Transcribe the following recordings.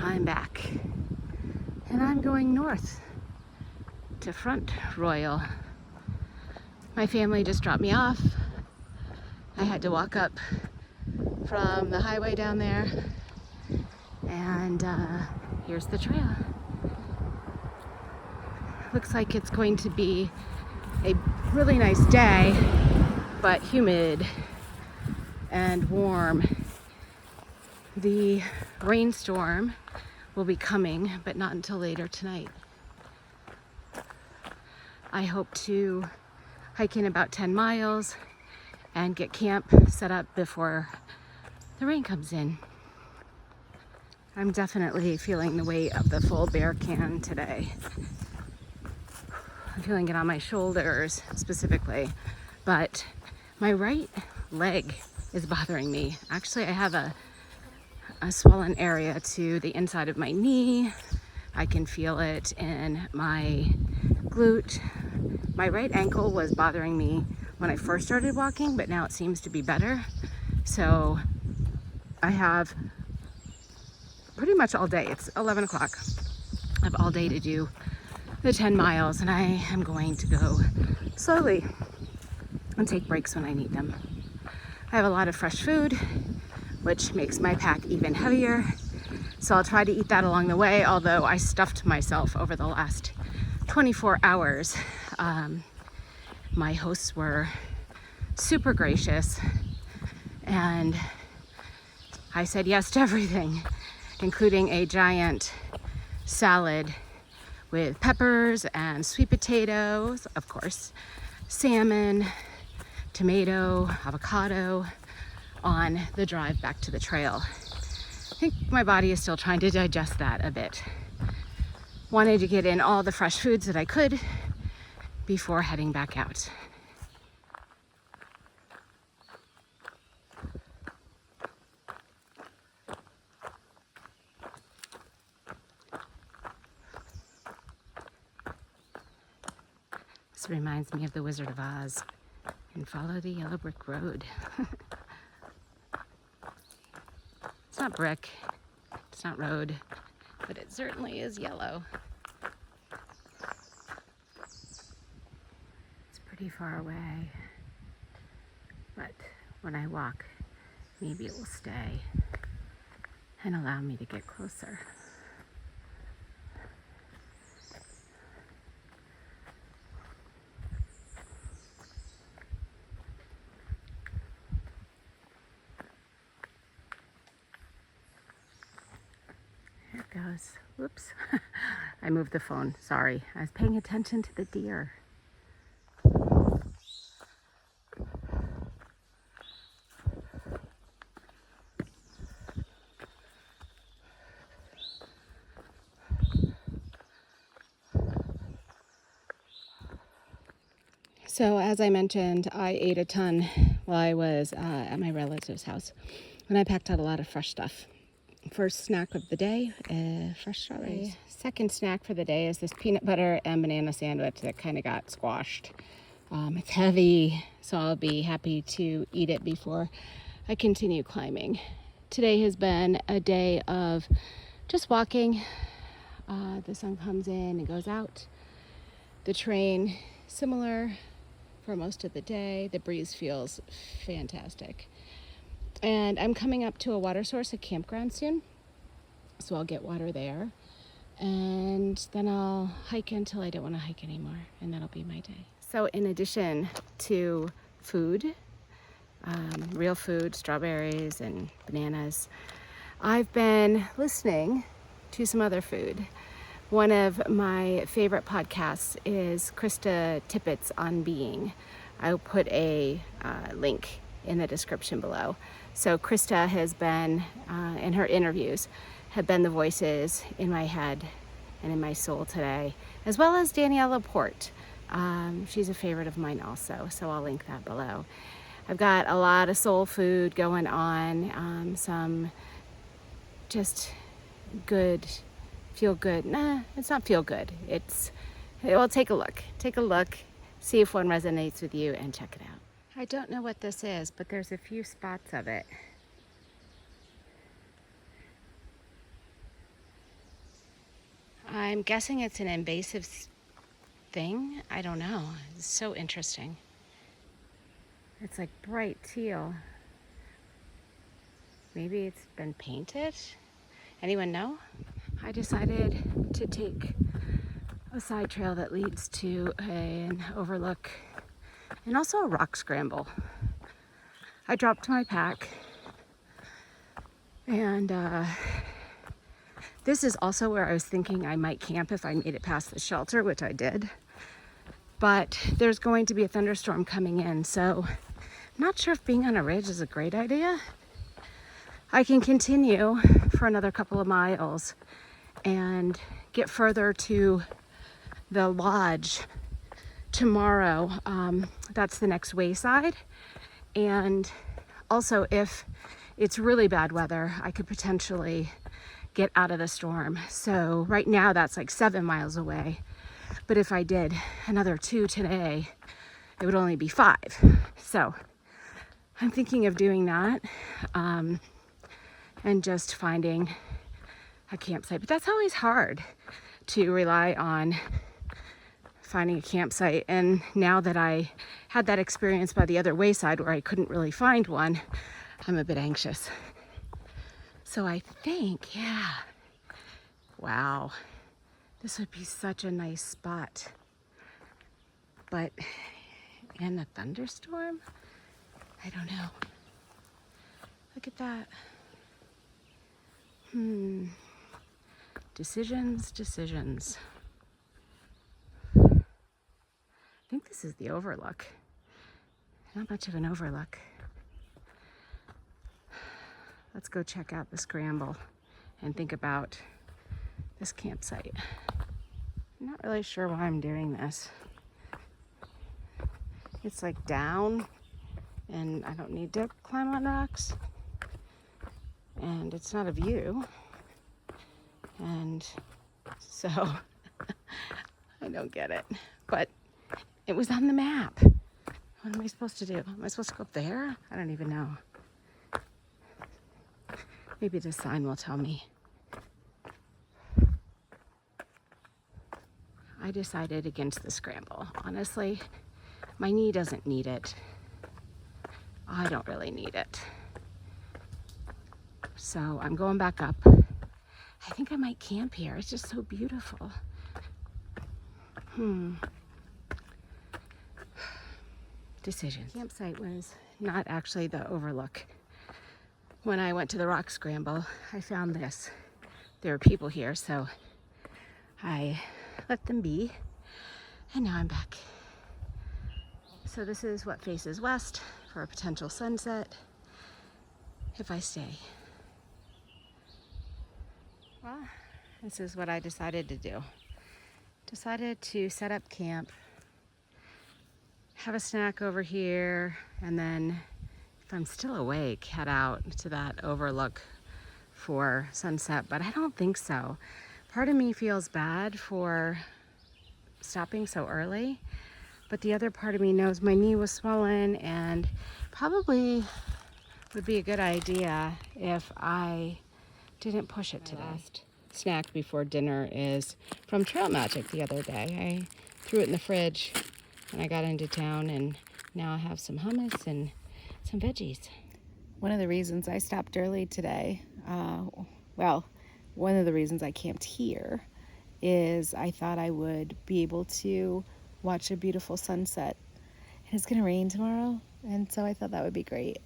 I'm back, and I'm going north to Front Royal. My family just dropped me off. I had to walk up from the highway down there, and here's the trail. Looks like it's going to be a really nice day, but humid and warm. The rainstorm will be coming, but not until later tonight. I hope to hike in about 10 miles and get camp set up before the rain comes in. I'm definitely feeling the weight of the full bear can today. I'm feeling it on my shoulders specifically, but my right leg is bothering me. Actually, I have a swollen area to the inside of my knee. I can feel it in my glute. My right ankle was bothering me when I first started walking, but now it seems to be better. So I have pretty much all day. It's 11 o'clock. I have all day to do the 10 miles, and I am going to go slowly and take breaks when I need them. I have a lot of fresh food, which makes my pack even heavier. So I'll try to eat that along the way, although I stuffed myself over the last 24 hours. My hosts were super gracious, and I said yes to everything, including a giant salad with peppers and sweet potatoes, of course, salmon, tomato, avocado, on the drive back to the trail. I think my body is still trying to digest that a bit. Wanted to get in all the fresh foods that I could before heading back out. This reminds me of the Wizard of Oz, and follow the yellow brick road. It's not brick, it's not road, but it certainly is yellow. It's pretty far away, but when I walk, maybe it will stay and allow me to get closer. Goes. Whoops. I moved the phone. Sorry. I was paying attention to the deer. So as I mentioned, I ate a ton while I was at my relative's house, and I packed out a lot of fresh stuff. First snack of the day, fresh strawberries. Second snack for the day is this peanut butter and banana sandwich that kind of got squashed. It's heavy, so I'll be happy to eat it before I continue climbing. Today has been a day of just walking. The sun comes in and goes out. The terrain, similar for most of the day. The breeze feels fantastic. And I'm coming up to a water source, a campground soon, so I'll get water there. And then I'll hike until I don't want to hike anymore, and that'll be my day. So in addition to food, real food, strawberries and bananas, I've been listening to some other food. One of my favorite podcasts is Krista Tippett's On Being. I'll put a link in the description below. So Krista has been, in her interviews, have been the voices in my head and in my soul today, as well as Danielle Laporte. She's a favorite of mine also, so I'll link that below. I've got a lot of soul food going on, some just good, feel good. Nah, it's not feel good. Well, take a look, see if one resonates with you, and check it out. I don't know what this is, but there's a few spots of it. I'm guessing it's an invasive thing. I don't know. It's so interesting. It's like bright teal. Maybe it's been painted? Anyone know? I decided to take a side trail that leads to an overlook and also a rock scramble. I dropped my pack, and this is also where I was thinking I might camp if I made it past the shelter, which I did. But there's going to be a thunderstorm coming in, so I'm not sure if being on a ridge is a great idea. I can continue for another couple of miles and get further to the lodge tomorrow. That's the next wayside. And also, if it's really bad weather, I could potentially get out of the storm. So right now that's like 7 miles away. But if I did another 2 today, it would only be 5. So I'm thinking of doing that, and just finding a campsite. But that's always hard, to rely on finding a campsite. And now that I had that experience by the other wayside where I couldn't really find one, I'm a bit anxious. So I think, yeah, wow, this would be such a nice spot. But in a thunderstorm, I don't know. Look at that. Decisions. I think this is the overlook. Not much of an overlook. Let's go check out the scramble and think about this campsite. I'm not really sure why I'm doing this. It's like down, and I don't need to climb on rocks. And it's not a view. And so I don't get it. But it was on the map. What am I supposed to do? Am I supposed to go up there? I don't even know. Maybe the sign will tell me. I decided against the scramble. Honestly, my knee doesn't need it. I don't really need it. So I'm going back up. I think I might camp here. It's just so beautiful. Decisions. Campsite was not actually the overlook. When I went to the rock scramble, I found this. There were people here, so I let them be. And now I'm back. So this is what faces west for a potential sunset if I stay. Well, this is what I decided to do. Decided to set up camp, have a snack over here, and then if I'm still awake, head out to that overlook for sunset, but I don't think so. Part of me feels bad for stopping so early, but the other part of me knows my knee was swollen and probably would be a good idea if I didn't push it today. Last snack before dinner is from Trail Magic the other day. I threw it in the fridge when I got into town, and now I have some hummus and some veggies. One of the reasons I stopped early today, one of the reasons I camped here is I thought I would be able to watch a beautiful sunset. And it's going to rain tomorrow, and so I thought that would be great.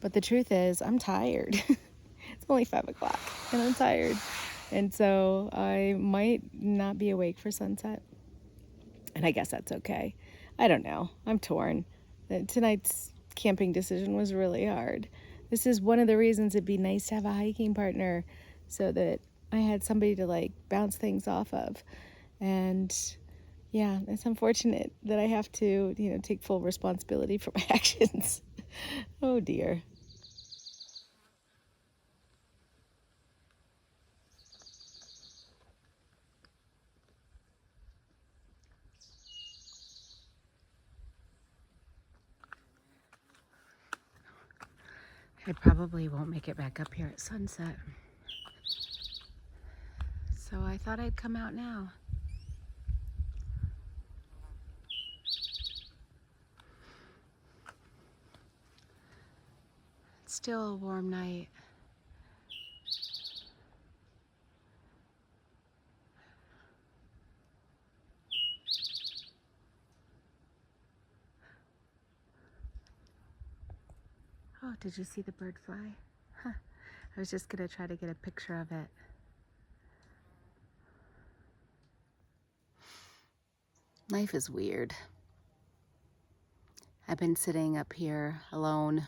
But the truth is, I'm tired. It's only 5 o'clock, and I'm tired. And so I might not be awake for sunset. And I guess that's okay. I don't know. I'm torn. Tonight's camping decision was really hard. This is one of the reasons it'd be nice to have a hiking partner so that I had somebody to bounce things off of. And yeah, it's unfortunate that I have to, take full responsibility for my actions. Oh dear. I probably won't make it back up here at sunset. So I thought I'd come out now. It's still a warm night. Oh, did you see the bird fly? Huh. I was just gonna try to get a picture of it. Life is weird. I've been sitting up here alone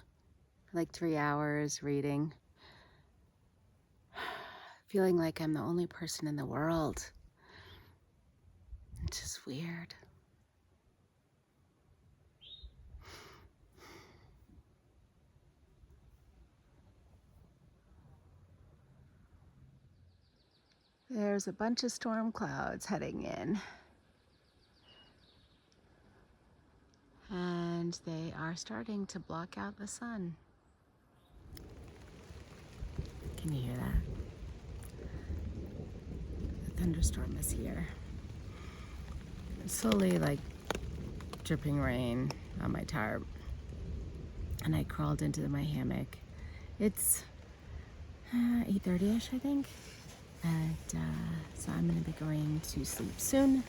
for like 3 hours reading, feeling like I'm the only person in the world. It's just weird. There's a bunch of storm clouds heading in. And they are starting to block out the sun. Can you hear that? The thunderstorm is here. It's slowly like dripping rain on my tarp. And I crawled into my hammock. It's 8:30ish, I think. And so I'm gonna be going to sleep soon.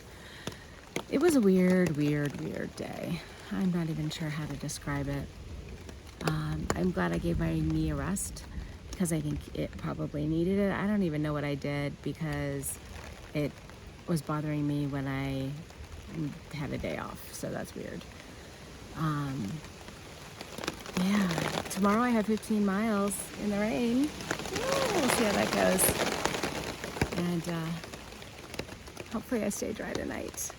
It was a weird day. I'm not even sure how to describe it. I'm glad I gave my knee a rest because I think it probably needed it. I don't even know what I did because it was bothering me when I had a day off, so that's weird. Yeah, tomorrow I have 15 miles in the rain. We'll see how that goes. And hopefully I stay dry tonight.